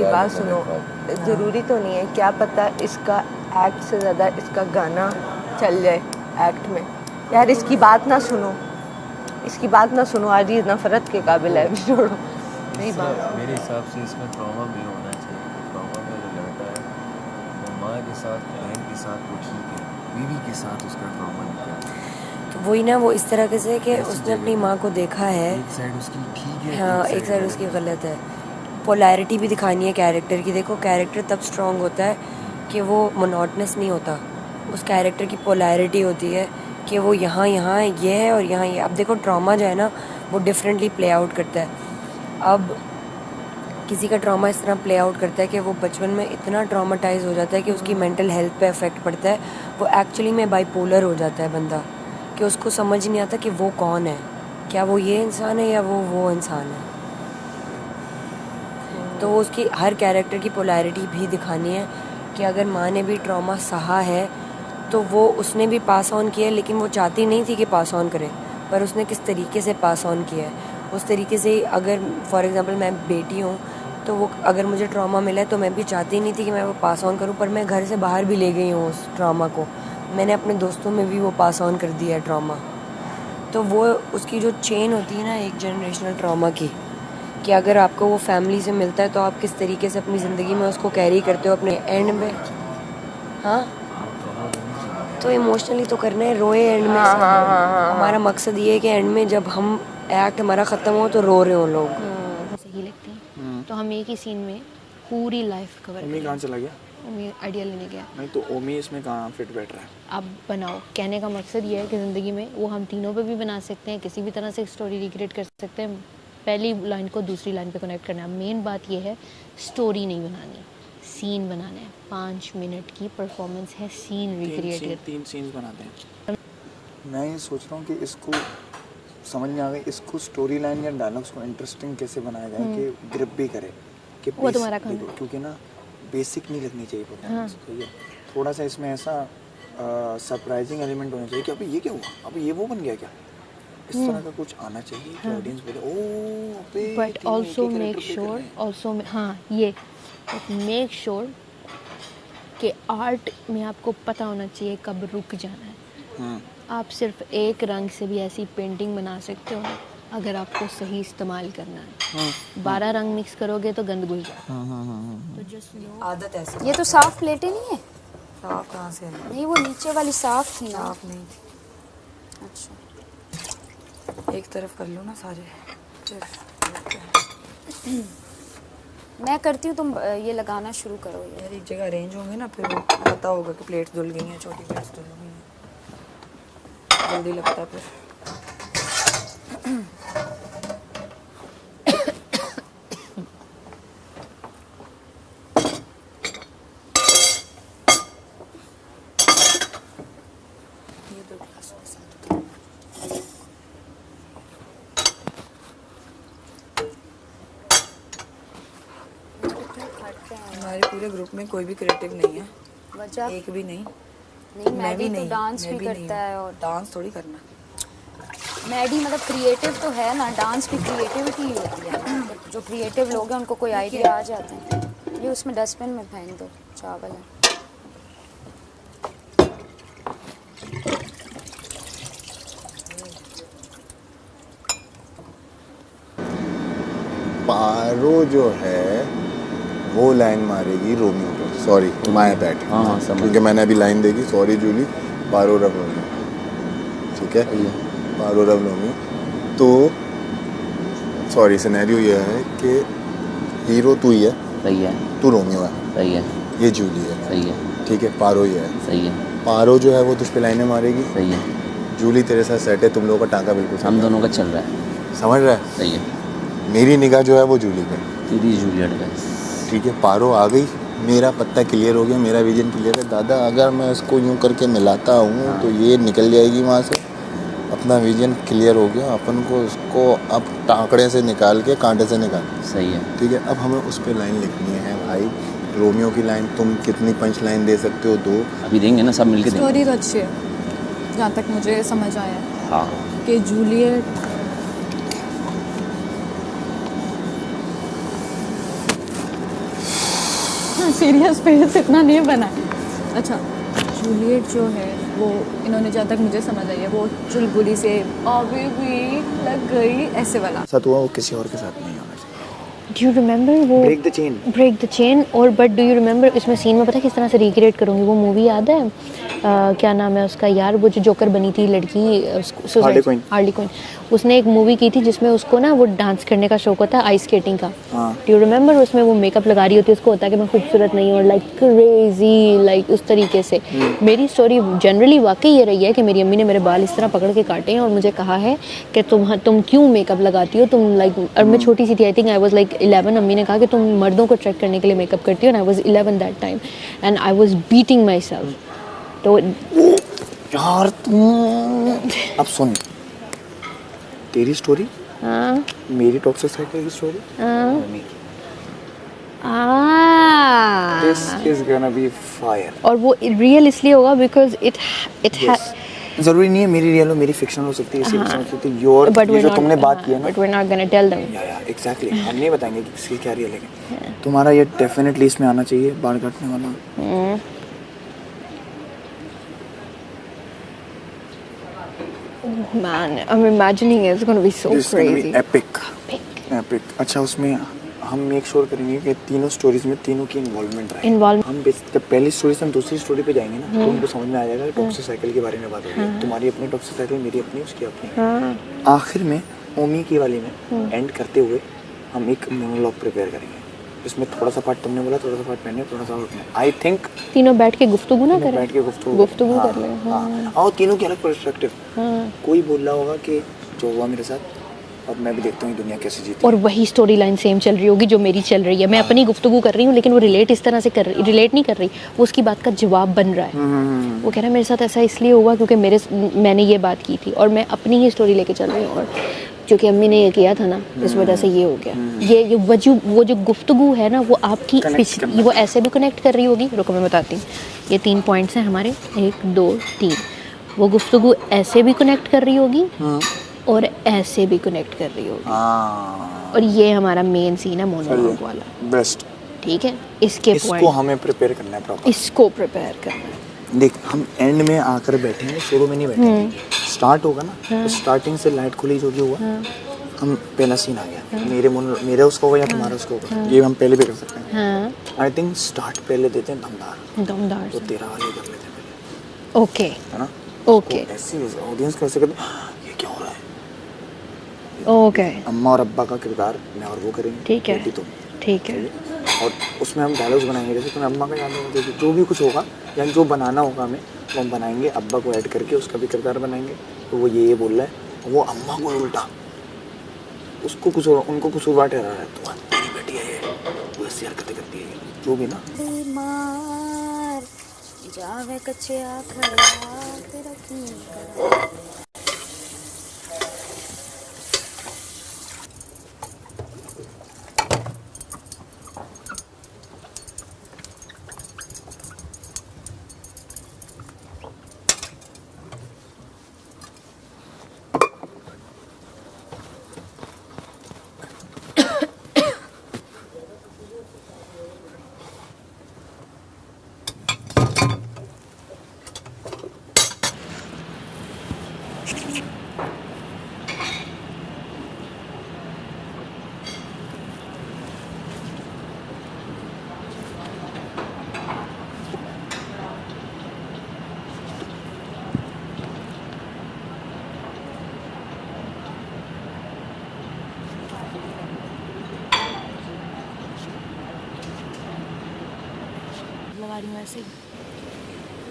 बात सुनो, ज़रूरी तो नहीं है, क्या पता इसका एक्ट से ज़्यादा इसका गाना चल जाए एक्ट में। यार इसकी बात ना सुनो, इसकी बात ना सुनो, आज ये नफरत के काबिल है, छोड़ो मेरी बात। मेरे हिसाब से इसमें ट्रॉमा भी होना चाहिए कि ट्रॉमा में जो लड़का है वो माँ के साथ, बहन के साथ वो ठीक है, बीवी के साथ उसका ट्रॉमा नहीं है। तो वही ना, वो इस तरह से कि उसने अपनी माँ को देखा है, एक साइड उसकी ठीक है, हाँ एक साइड उसकी गलत है। पोलैरिटी भी दिखानी है कैरेक्टर की। देखो कैरेक्टर तब स्ट्रांग होता है कि वो मोनोटनस नहीं होता, उस कैरेक्टर की पोलैरिटी होती है कि वो यहाँ यहाँ ये है और यहाँ ये। अब देखो ट्रॉमा जो है ना वो डिफरेंटली प्ले आउट करता है। अब किसी का ट्रॉमा इस तरह प्ले आउट करता है कि वो बचपन में इतना ट्रॉमाटाइज हो जाता है कि उसकी मेंटल हेल्थ पे इफेक्ट पड़ता है, वो एक्चुअली में बाइपोलर हो जाता है बंदा, कि उसको समझ नहीं आता कि वो कौन है, क्या वो ये इंसान है या वो इंसान है। तो उसकी हर कैरेक्टर की पोलैरिटी भी दिखानी है कि अगर माँ ने भी ट्रॉमा सहा है तो वो उसने भी पास ऑन किया है, लेकिन वो चाहती नहीं थी कि पास ऑन करे, पर उसने किस तरीके से पास ऑन किया है उस तरीके से। अगर फॉर एग्जांपल मैं बेटी हूँ तो वो अगर मुझे ट्रॉमा मिला है तो मैं भी चाहती नहीं थी कि मैं वो पास ऑन करूँ, पर मैं घर से बाहर भी ले गई हूँ उस ट्रॉमा को, मैंने अपने दोस्तों में भी वो पास ऑन कर दिया है ट्रॉमा। तो वो उसकी जो चेन होती है ना एक जनरेशनल ट्रॉमा की, कि अगर आपको वो फैमिली से मिलता है तो आप किस तरीके से अपनी ज़िंदगी में उसको कैरी करते हो अपने एंड में। हाँ तो इमोशनली तो करना है, रोए एंड में। हमारा मकसद ये है कि एंड में जब हम एक्ट हमारा ख़त्म हो तो रो रहे हो लोग। सही लगती है तो हम एक ही सीन में पूरी लाइफ कवर ओमी कहाँ चला गया? ओमी आइडिया लेने गया। नहीं तो ओमी इसमें कहाँ फिट बैठ रहा है? अब बनाओ, कहने का मकसद ये है कि ज़िंदगी में वो हम तीनों पे भी बना सकते हैं, किसी भी तरह से स्टोरी रिक्रिएट कर सकते हैं, पहली लाइन को दूसरी लाइन पे कनेक्ट करना है। मेन बात ये है स्टोरी नहीं बनानी, सीन बनाना है। 5 मिनट की परफॉर्मेंस है, सीन रिक्रिएट। 3 सीन्स बनाते हैं। मैं ये सोच रहा हूँ कि इसको समझ में आ गई, इसको स्टोरी लाइन या डायलॉग्स को इंटरेस्टिंग कैसे बनाया जाए कि ग्रिप भी करे कि वो तुम्हारा काम है। क्योंकि ना बेसिक नहीं लगनी चाहिए परफॉर्मेंस। ठीक है, थोड़ा सा इसमें ऐसा सरप्राइजिंग एलिमेंट होना चाहिए कि अभी ये क्या हुआ, अभी ये वो बन गया क्या, इस तरह का कुछ आना चाहिए कि ऑडियंस बोले ओ अबे। But also make sure, also हाँ ये मेक श्योर कि आर्ट में आपको पता होना चाहिए कब रुक जाना है। आप सिर्फ एक रंग से भी ऐसी पेंटिंग बना सकते हो अगर आपको सही इस्तेमाल करना है। 12 रंग मिक्स करोगे तो गंद घुल जाएगा। तो जस्ट नो आदत ऐसी। ये तो साफ प्लेटें नहीं है? साफ कहाँ से है? नहीं वो नीचे वाली साफ थी ना। साफ नहीं, अच्छा एक तरफ कर लो ना सारे। मैं करती हूँ, तुम ये लगाना शुरू करो। यार एक जगह अरेंज होंगे ना फिर वो पता होगा कि प्लेट्स धुल गई हैं, छोटी प्लेट्स धुल गई हैं, जल्दी लगता है फिर। हमारे पूरे ग्रुप में कोई भी क्रिएटिव नहीं है, वजह एक भी नहीं। नहीं, मैडी तो डांस भी करता है। और डांस थोड़ी करना, मैडी मतलब क्रिएटिव तो है ना, डांस भी क्रिएटिविटी ही होती है ना। जो क्रिएटिव लोग हैं उनको कोई आइडिया आ जाते हैं। ये उसमें डस्टबिन में फेंक दो, चावल है। पारो जो है वो लाइन मारेगी रोमियो को, सॉरी माय बैड। हाँ क्योंकि मैंने अभी लाइन देखी, सॉरी जूली, पारो रब रोमियो, ठीक है, पारो रब रोमियो। तो सॉरी सिनेरियो ये है कि हीरो तू ही है, सही है, तू रोमियो है, सही है, ये जूली है, सही है, ठीक है, पारो ये है, सही है, पारो जो है वो तुझ पे लाइनें मारेगी, सही है, जूली तेरे साथ सेट है, तुम लोगों का टांका बिल्कुल हम दोनों का चल रहा है, समझ रहा है। सही है, मेरी निगाह जो है वो जूली पे, सीधी जूलियट का। ठीक है, पारो आ गई, मेरा पत्ता क्लियर हो गया, मेरा विजन क्लियर है। दादा अगर मैं इसको यूं करके मिलाता हूँ तो ये निकल जाएगी वहाँ से, अपना विजन क्लियर हो गया, अपन को इसको अब टाँकड़े से निकाल के कांटे से निकाल। सही है, ठीक है, अब हमें उस पर लाइन लिखनी है भाई। रोमियो की लाइन तुम कितनी पंच लाइन दे सकते हो? 2 अभी देंगे ना, सब मिलके देंगे। स्टोरी तो अच्छी है जहाँ तक मुझे समझ आया हाँ कि जूलियट सीरियस फेस इतना नहीं बना है। अच्छा, जूलियट जो है वो इन्होंने जहाँ तक मुझे समझ आई है वो चुलबुली से अभी भी लग गई ऐसे वाला। साथ हुआ वो किसी और के साथ नहीं होना चाहिए। डू यू रिमेंबर वो ब्रेक द चेन? और बट डू यू रिमेंबर इसमें सीन में पता है किस तरह से रिक्रिएट करूँगी? वो मूवी याद है क्या नाम है उसका यार, वो जो जोकर बनी थी लड़की हार्ली क्विन, उसने एक मूवी की थी जिसमें उसको ना वो डांस करने का शौक होता है, आइस स्केटिंग का। Do you remember? उसमें वो मेकअप लगा रही होती है, उसको होता है कि मैं खूबसूरत नहीं हूँ, लाइक क्रेजी, लाइक उस तरीके से। मेरी स्टोरी जनरली वाकई ये रही है कि मेरी अम्मी ने मेरे बाल इस तरह पकड़ के काटे हैं और मुझे कहा है कि तुम क्यों मेकअप लगाती हो, तुम लाइक, और मैं छोटी सी थी, I think I was like 11। अम्मी ने कहा कि तुम मर्दों को अट्रैक्ट करने के लिए मेकअप करती हो, and I was 11 that time and I was beating my self. तो यार तुम अब सुन, तेरी स्टोरी हाँ मेरी टॉक्सिक साइकिल की story, this is gonna be fire. और वो रियल इसलिए होगा बिकॉज इट जरूरी नहीं है मेरी रियल हो, मेरी फिक्शन हो सकती है, इसी फिक्शन हो सकती है योर, ये जो तुमने बात की है ना, but we are not gonna tell them. Yeah exactly, हम नहीं बताएंगे कि किसकी क्या रियल है। तुम्हारा ये डेफिनेटली इसमें आना चाहिए, बाल काटने वाला। Man, I'm imagining it's going to be so This is gonna crazy. be epic. अच्छा, उसमें हम मेक श्योर करेंगे कि तीनों स्टोरीज में तीनों की इन्वॉल्वमेंट रहे। हम जब पहली स्टोरी से हम दूसरी स्टोरी पे जाएंगे ना, तो उनको समझ में आ जाएगा टॉक्सिक साइकिल के बारे में बात होगी। तुम्हारी अपनी टॉक्सिक साइकिल, मेरी अपनी, उसकी अपनी। आखिर में ओमी की वाली में एंड करते हुए हम एक मोनोलॉग प्रिपेयर करेंगे, इसमें थोड़ा सा पार्ट तुमने बोला, थोड़ा सा पार्ट मैंने, थोड़ा सा आई थिंक तीनों बैठ के गुफ्तगू ना करें, बैठ के गुफ्तगू कर ले। हाँ, तीनों की अलग पर्सपेक्टिव। कोई बोल रहा होगा कि जो हुआ मेरे साथ, और मैं भी देखता हूँ दुनिया कैसे जीती, और वही स्टोरी लाइन सेम चल रही होगी जो मेरी चल रही है। मैं अपनी गुफ्तगू कर रही हूँ लेकिन वो रिलेट इस तरह से कर रही, रिलेट नहीं कर रही, वो उसकी बात का जवाब बन रहा है। वो कह रहा है मेरे साथ ऐसा इसलिए हुआ क्योंकि मैंने ये बात की थी, और मैं अपनी ही स्टोरी लेके चल रही हूँ, और क्योंकि अम्मी ने ये किया था ना, इस वजह से ये हो गया। ये वो जो गुफ्तगू है ना, वो आपकी वो ऐसे भी कनेक्ट कर रही होगी। रुको मैं बताती हूँ, ये 3 पॉइंट्स हैं हमारे, 1 2 3। वो गुफ्तगू ऐसे भी कनेक्ट कर रही होगी और ऐसे भी कनेक्ट कर रही होगी, और ये हमारा मेन सीन है मोनोलॉग वाला। बेस्ट, ठीक है, इसको हमें प्रिपेयर करना है प्रॉपर। इसको प्रिपेयर करना है। देख, हम एंड में आकर बैठेंगे, शुरू में नहीं बैठेंगे। स्टार्ट होगा ना, तो स्टार्टिंग से लाइट खुली जो भी हुआ, हम पहला सीन आ गया, मेरे उसका होगा या तुम्हारा उसका होगा, ये हम पहले भी कर सकते हैं। आई थिंक स्टार्ट पहले देते हैं दमदार, तो तेरा वाले कर लेते हैं पहले, ओके है ना? ओके, ऐसे ऑडियंस कैसे कहते हैं ये क्या हो रहा है। ओके, अम्मा और अब्बा का किरदार मैं और वो करेंगे, ठीक है, तुम, ठीक है। और उसमें हम डायलॉग्स बनाएंगे, जैसे तुम्हें अम्मा का याद होगा, जो भी कुछ होगा या जो बनाना होगा हमें, वो हम बनाएंगे। अब्बा को ऐड करके उसका भी किरदार बनाएंगे, तो वो ये बोल रहा है, वो अम्मा को उल्टा उसको कुछ उनको कसूरवार ठहरा रहा है, तुम्हारी बेटी है ये, वो ऐसी हरकतें करती है, जो भी ना। जावे कच्चे आखर तेरा की करा।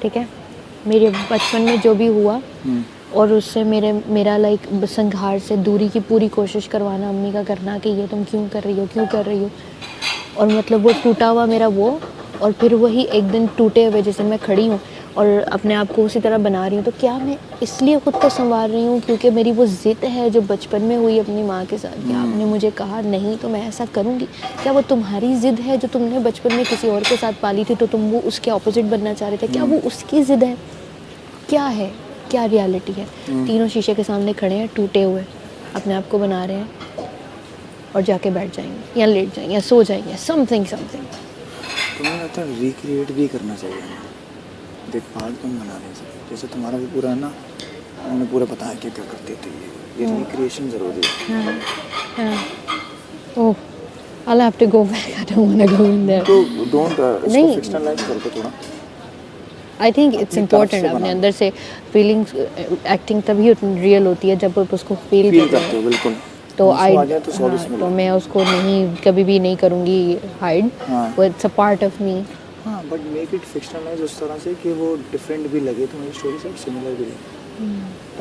ठीक है, मेरे बचपन में जो भी हुआ और उससे मेरा लाइक संघार से दूरी की पूरी कोशिश करवाना अम्मी का करना कि ये तुम क्यों कर रही हो, और मतलब वो टूटा हुआ मेरा वो, और फिर वही एक दिन टूटे हुए जैसे मैं खड़ी हूँ और अपने आप को उसी तरह बना रही हूँ। तो क्या मैं इसलिए ख़ुद को संवार रही हूँ क्योंकि मेरी वो ज़िद है जो बचपन में हुई अपनी माँ के साथ, कि आपने मुझे कहा नहीं तो मैं ऐसा करूँगी? क्या वो तुम्हारी ज़िद है जो तुमने बचपन में किसी और के साथ पाली थी, तो तुम वो उसके ऑपोजिट बनना चाह रहे थे? क्या वो उसकी ज़िद है? क्या है, क्या रियलिटी है? तीनों शीशे के सामने खड़े हैं, टूटे हुए, अपने आप को बना रहे हैं, और जाके बैठ जाएंगे या लेट जाएंगे या सो जाएंगे, समथिंग। तुम्हें लगता है रिक्रिएट भी करना चाहिए हमें, देख पार्ट तुम बना रहे हैं जैसे तुम्हारा भी पूरा है ना, हमें पूरा पता है कि क्या करते थे ये रिक्रिएशन ज़रूरी है। Oh, I'll have to go back. I don't want to go in there. तो डोंट इसको नहीं। फिक्शनलाइज करके थोड़ा आई थिंक इट्स अपनी तरफ इम्पोर्टेंट से अपने बनाओ। अंदर से फीलिंग्स, एक्टिंग तभी रियल होती है जब आप उसको फील फील करते करते हो। हो बिल्कुल। तो आंसू आई आ जाए तो सॉरी से तो मिलो। मैं उसको नहीं, कभी भी नहीं करूँगी हाइड, हाँ। वो it's a part of me. हाँ बट मेक इट फिक्शनलाइज उस तरह से कि वो डिफरेंट भी लगे, तुम्हारी स्टोरी से सिमिलर भी लगे।